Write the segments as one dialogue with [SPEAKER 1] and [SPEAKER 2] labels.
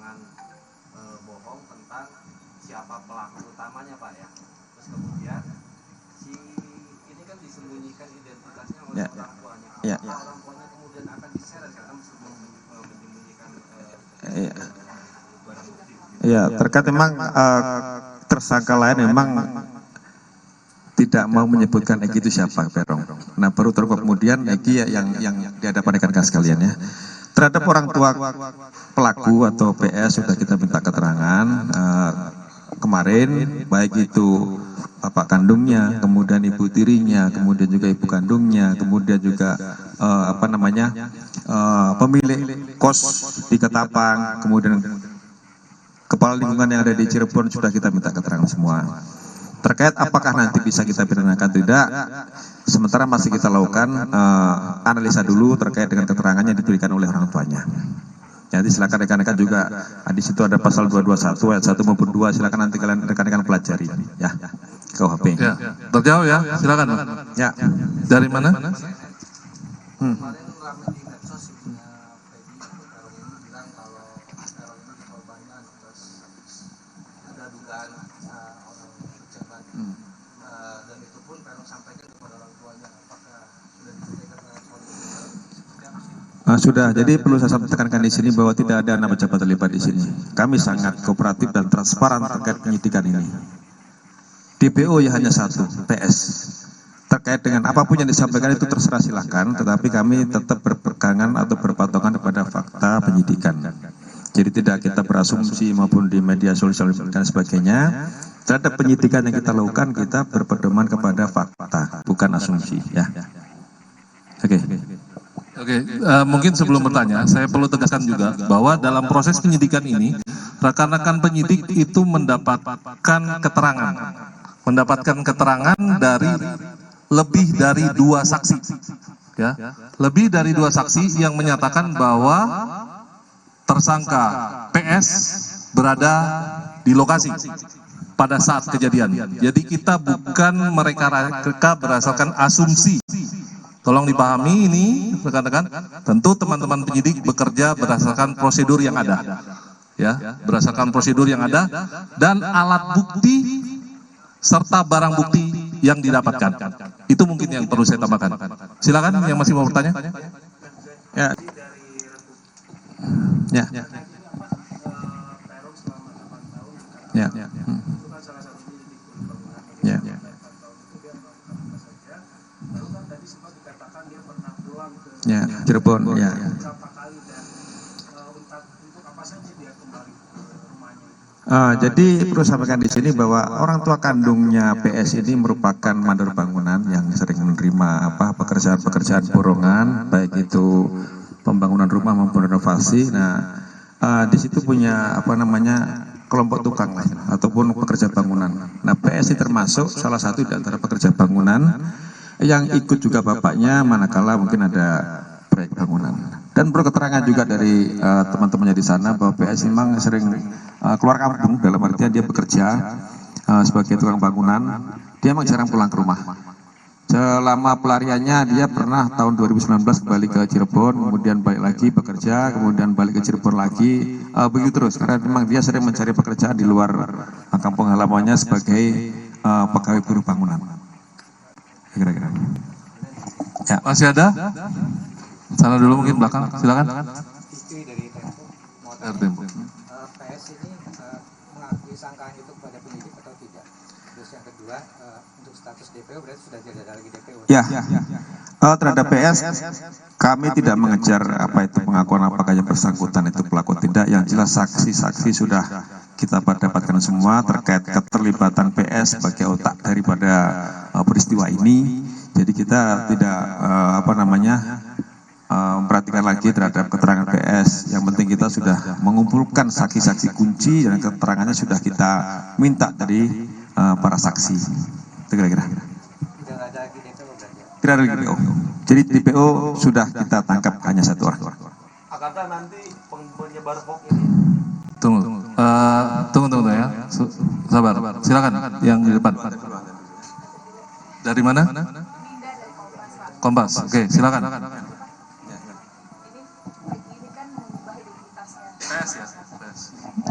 [SPEAKER 1] keterangan bohong tentang siapa pelaku utamanya Pak ya. Terus kemudian si ini kan disembunyikan identitasnya oleh orang tuanya. Apakah orang tuanya kemudian akan diseret karena menyembunyikan barang bukti?
[SPEAKER 2] Iya, terkait memang tersangka lain memang tidak mau menyebutkan Egi itu siapa, Perong. Nah, baru terungkap kemudian Egi yang di hadapan rekan-rekan sekalian ya. Terhadap orang tua pelaku atau PS sudah kita minta keterangan kemarin, baik itu bapak kandungnya, kemudian ibu tirinya, kemudian juga ibu kandungnya, kemudian juga pemilik kos di Ketapang, kemudian kepala lingkungan yang ada di Cirebon sudah kita minta keterangan semua. Terkait apakah nanti bisa kita pidanakan tidak, sementara masih kita lakukan analisa dulu terkait dengan keterangan yang diberikan oleh orang tuanya. Jadi silakan rekan-rekan juga di situ ada pasal 221 ayat 1 maupun 2, silakan nanti kalian rekan-rekan pelajari ya. KUHP.
[SPEAKER 3] Ya, terjawab ya, silakan.
[SPEAKER 2] Ya.
[SPEAKER 3] Dari mana?
[SPEAKER 1] Dan itu pun Perong sampaikan kepada orang tuanya, apakah sudah disampaikan dengan
[SPEAKER 2] sudah, jadi perlu saya tekankan di sini bahwa tidak ada anak pejabat terlibat di sini. Kami sangat kooperatif dan transparan terkait penyidikan ini. DPO ya hanya satu, PS. Terkait dengan apapun yang disampaikan itu terserah silakan, tetapi kami tetap berpegangan atau berpatokan kepada fakta penyidikan. Jadi tidak kita berasumsi maupun di media sosial dan sebagainya. Terhadap penyidikan yang kita lakukan, kita berpedoman kepada fakta, bukan asumsi. Ya.
[SPEAKER 3] Oke, mungkin sebelum bertanya, saya perlu tegaskan juga bahwa dalam proses penyidikan ini, rekan-rekan penyidik itu mendapatkan keterangan dari lebih dari 2 saksi, ya, lebih dari 2 saksi yang menyatakan bahwa tersangka PS berada di lokasi pada saat kejadian. Jadi kita bukan mereka berdasarkan asumsi. Tolong dipahami ini rekan-rekan, tentu teman-teman penyidik bekerja berdasarkan prosedur yang ada. Ya, berdasarkan prosedur yang ada dan alat bukti serta barang bukti yang didapatkan. Itu mungkin yang perlu saya tambahkan. Silakan yang masih mau bertanya.
[SPEAKER 2] Ya. Ya. Ya. Ya. Ya, Cirebon, ya. Jadi perlu sampaikan di sini bahwa orang tua kandungnya PS ini merupakan mandor bangunan yang sering menerima pekerjaan-pekerjaan borongan, baik itu pembangunan rumah maupun renovasi. Nah, di situ punya kelompok tukang lah, ataupun pekerja bangunan. Nah, PS ini termasuk salah satu di antara pekerja bangunan yang ikut juga bapaknya manakala mungkin ada proyek bangunan. Dan perlu keterangan juga dari teman-temannya di sana bahwa PS memang sering keluar kampung, dalam artian dia bekerja sebagai tukang bangunan, dia memang jarang pulang ke rumah. Selama pelariannya dia pernah tahun 2019 kembali ke Cirebon, kemudian balik lagi bekerja, kemudian balik ke Cirebon lagi, begitu terus, karena memang dia sering mencari pekerjaan di luar kampung halamannya sebagai pegawai buruh bangunan. Kira-kira.
[SPEAKER 3] Ya. Masih ada? Sana dulu mungkin belakang, silakan. Tempo.
[SPEAKER 1] PS ini mengakui sangkaan itu kepada penyidik atau tidak? Terus yang kedua, untuk status DPO berarti sudah tidak ada lagi DPO.
[SPEAKER 2] Ya. Terhadap PS kami tidak mengejar apa itu pengakuan apakah yang bersangkutan itu pelaku tidak. Yang jelas saksi-saksi sudah kita dapatkan semua terkait keterlibatan PS sebagai otak daripada peristiwa ini. Jadi kita tidak memperhatikan lagi terhadap keterangan PS. Yang penting kita sudah mengumpulkan saksi-saksi kunci dan keterangannya sudah kita minta dari para saksi. Itu kira-kira.
[SPEAKER 1] Tidak ada lagi DPO berarti.
[SPEAKER 2] Tidak ada lagi DPO. Jadi DPO sudah kita tangkap hanya 1 orang.
[SPEAKER 1] Akankah nanti penyebar hoax ini?
[SPEAKER 3] Tunggu ya. Sabar. Silakan yang di depan. Dari mana? Kompas. Oke, silakan.
[SPEAKER 4] Ini kan mengubah identitasnya.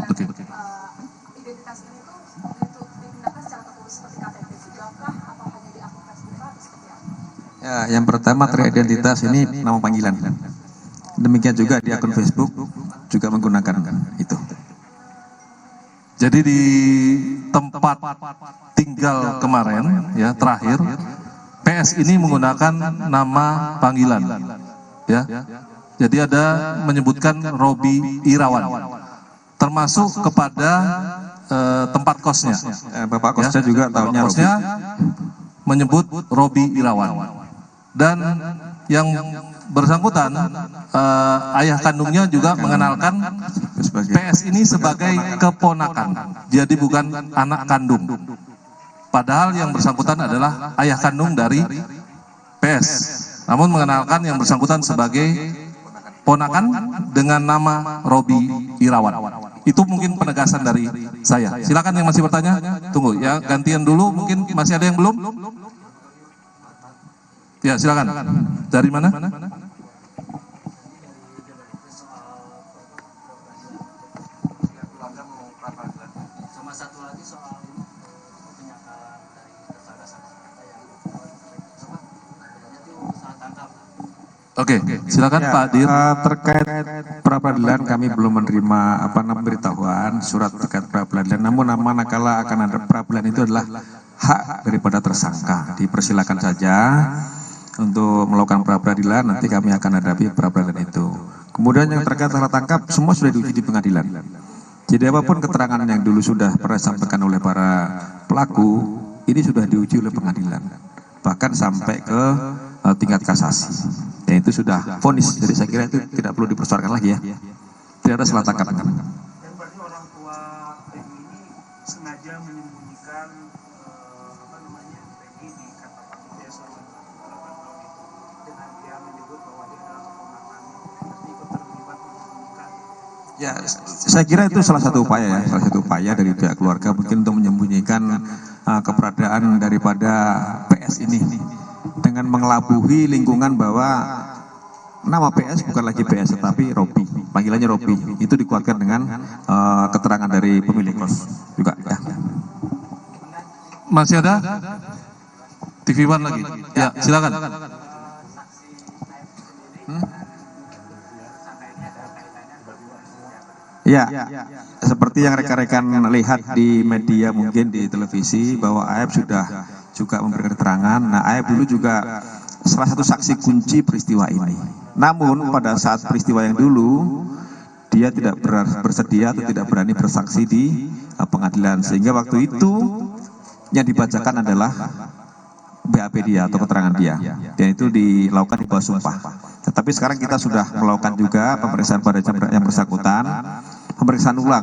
[SPEAKER 3] Oke.
[SPEAKER 4] Identitas ini tuh digunakan secara tertulis seperti KTP juga kah atau hanya di akun Facebook atau seperti apa?
[SPEAKER 2] Ya, yang pertama teridentitas ini nama panggilan. Demikian juga di akun Facebook juga menggunakan itu.
[SPEAKER 3] Jadi di tempat tinggal kemarin ya terakhir PS ini menggunakan nama panggilan ya. Jadi ada menyebutkan Robi Irawan termasuk kepada tempat kosnya.
[SPEAKER 2] Bapak kosnya juga tahunya Robi.
[SPEAKER 3] Kosnya menyebut Robi Irawan dan yang bersangkutan ayah kandungnya juga mengenalkan PS ini sebagai keponakan, jadi bukan anak kandung. Padahal yang bersangkutan adalah ayah kandung dari PS, namun mengenalkan yang bersangkutan sebagai ponakan dengan nama Robi Irawan. Itu mungkin penegasan dari saya. Silakan yang masih bertanya, tunggu ya, gantian dulu, mungkin masih ada yang belum? Ya silakan. Dari mana?
[SPEAKER 1] Sama satu lagi soal penyataan dari tersangka saksi yang itu salah tangkap.
[SPEAKER 3] Oke, silakan
[SPEAKER 2] Ya,
[SPEAKER 3] Pak Dir.
[SPEAKER 2] terkait pra-peradilan kami belum menerima pemberitahuan surat terkait pra-peradilan. Namun manakala akan ada pra-peradilan itu adalah hak daripada tersangka. Dipersilakan saja untuk melakukan pra-peradilan, nanti kami akan hadapi pra-peradilan itu. Kemudian yang terkait salah tangkap semua sudah diuji di pengadilan. Jadi apapun keterangan yang dulu sudah pernah disampaikan oleh para pelaku, ini sudah diuji oleh pengadilan. Bahkan sampai ke tingkat kasasi. Dan itu sudah vonis. Jadi saya kira itu tidak perlu dipersoalkan lagi ya. Tidak ada salah tangkap.
[SPEAKER 5] Dan berarti orang tua Peggy ini sengaja menyembunyikan Peggy di kata Pak Dia selama 8 tahun itu dengan dia menyebut bahwa dia adalah keponakannya, berarti ikut terlibat menyembunyikan.
[SPEAKER 2] Ya, saya kira itu salah satu upaya ya, salah satu upaya dari pihak keluarga mungkin untuk menyembunyikan keberadaan daripada PS ini dengan mengelabuhi lingkungan bahwa nama PS bukan lagi PS tetapi Robi, panggilannya Robi. Itu dikuatkan dengan keterangan dari pemilik kos juga ya.
[SPEAKER 3] Masih ada? TV One lagi. Ya, silakan.
[SPEAKER 2] Ya, seperti yang rekan-rekan lihat di media mungkin di televisi bahwa AF sudah juga memberikan keterangan. Nah, AF dulu juga salah satu saksi kunci peristiwa ini. Namun pada saat peristiwa yang dulu dia tidak bersedia atau tidak berani bersaksi di pengadilan, sehingga waktu itu yang dibacakan adalah BAP dia atau keterangan dia, dan itu dilakukan di bawah sumpah. Tetapi sekarang kita sudah melakukan juga pemeriksaan pada yang bersangkutan, pemeriksaan ulang.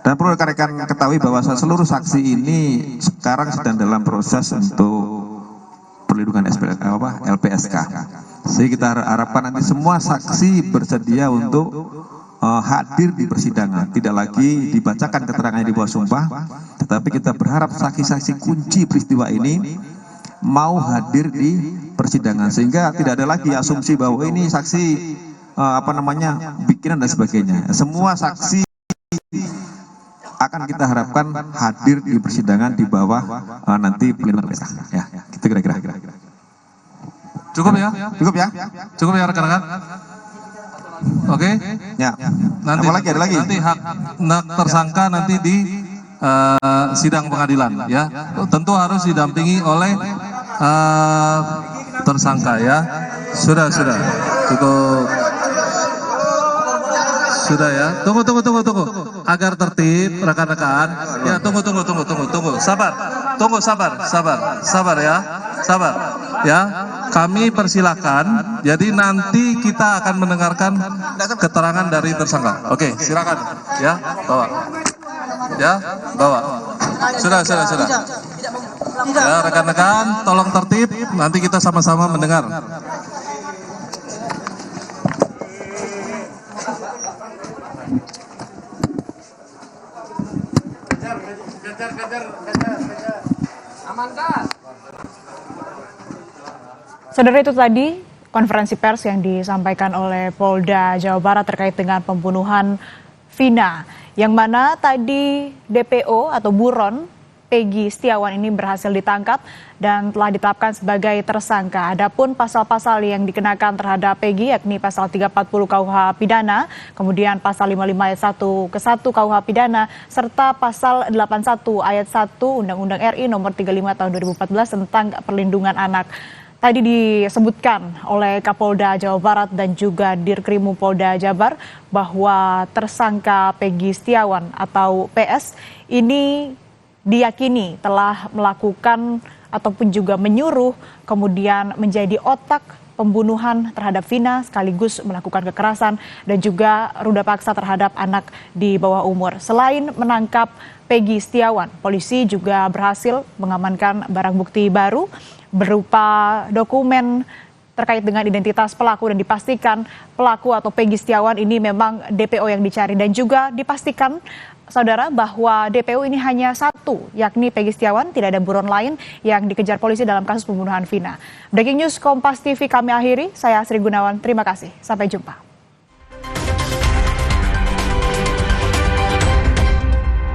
[SPEAKER 2] Dan perlu rekan-rekan ketahui bahwa seluruh saksi ini sekarang sedang dalam proses untuk perlindungan LPSK. Sehingga kita harapkan nanti semua saksi bersedia untuk hadir di persidangan, tidak lagi dibacakan keterangannya di bawah sumpah, tetapi kita berharap saksi-saksi kunci peristiwa ini mau hadir di persidangan, sehingga tidak ada lagi asumsi bahwa ini saksi bikinan dan sebagainya. Semua saksi akan kita harapkan hadir di persidangan di bawah nanti pelindungan LPSK. Ya, gitu kira-kira.
[SPEAKER 3] Cukup ya?
[SPEAKER 2] Cukup ya?
[SPEAKER 3] Cukup ya rekan-rekan? Oke?
[SPEAKER 2] Ya.
[SPEAKER 3] Nanti
[SPEAKER 2] Ada lagi?
[SPEAKER 3] Nanti hak tersangka nanti di sidang pengadilan ya. Tentu harus didampingi oleh tersangka ya. Sudah. Cukup. Sudah ya. Tunggu. Agar tertib rekan-rekan. Ya, tunggu. Sabar. Tunggu sabar ya. Sabar. Ya. Kami persilakan. Jadi nanti kita akan mendengarkan keterangan dari tersangka. Oke, silakan. Ya, bawa. Ya, bawa. Sudah. Ya, rekan-rekan, tolong tertib. Nanti kita sama-sama mendengar.
[SPEAKER 1] Amankan.
[SPEAKER 6] Saudara, itu tadi konferensi pers yang disampaikan oleh Polda Jawa Barat terkait dengan pembunuhan Vina, yang mana tadi DPO atau buron Peggy Setiawan ini berhasil ditangkap dan telah ditetapkan sebagai tersangka. Adapun pasal-pasal yang dikenakan terhadap Peggy yakni pasal 340 KUH pidana, kemudian pasal 55 ayat 1 ke 1 KUH pidana, serta pasal 81 ayat 1 Undang-Undang RI nomor 35 tahun 2014 tentang perlindungan anak. Tadi disebutkan oleh Kapolda Jawa Barat dan juga Dirkrimum Polda Jabar bahwa tersangka Peggy Setiawan atau PS ini diyakini telah melakukan ataupun juga menyuruh kemudian menjadi otak pembunuhan terhadap Vina sekaligus melakukan kekerasan dan juga ruda paksa terhadap anak di bawah umur. Selain menangkap Peggy Setiawan, polisi juga berhasil mengamankan barang bukti baru berupa dokumen terkait dengan identitas pelaku dan dipastikan pelaku atau Peggy Setiawan ini memang DPO yang dicari dan juga dipastikan saudara bahwa DPO ini hanya satu yakni Peggy Setiawan, tidak ada buron lain yang dikejar polisi dalam kasus pembunuhan Vina. Breaking News Kompas TV kami akhiri, saya Sri Gunawan, terima kasih, sampai jumpa.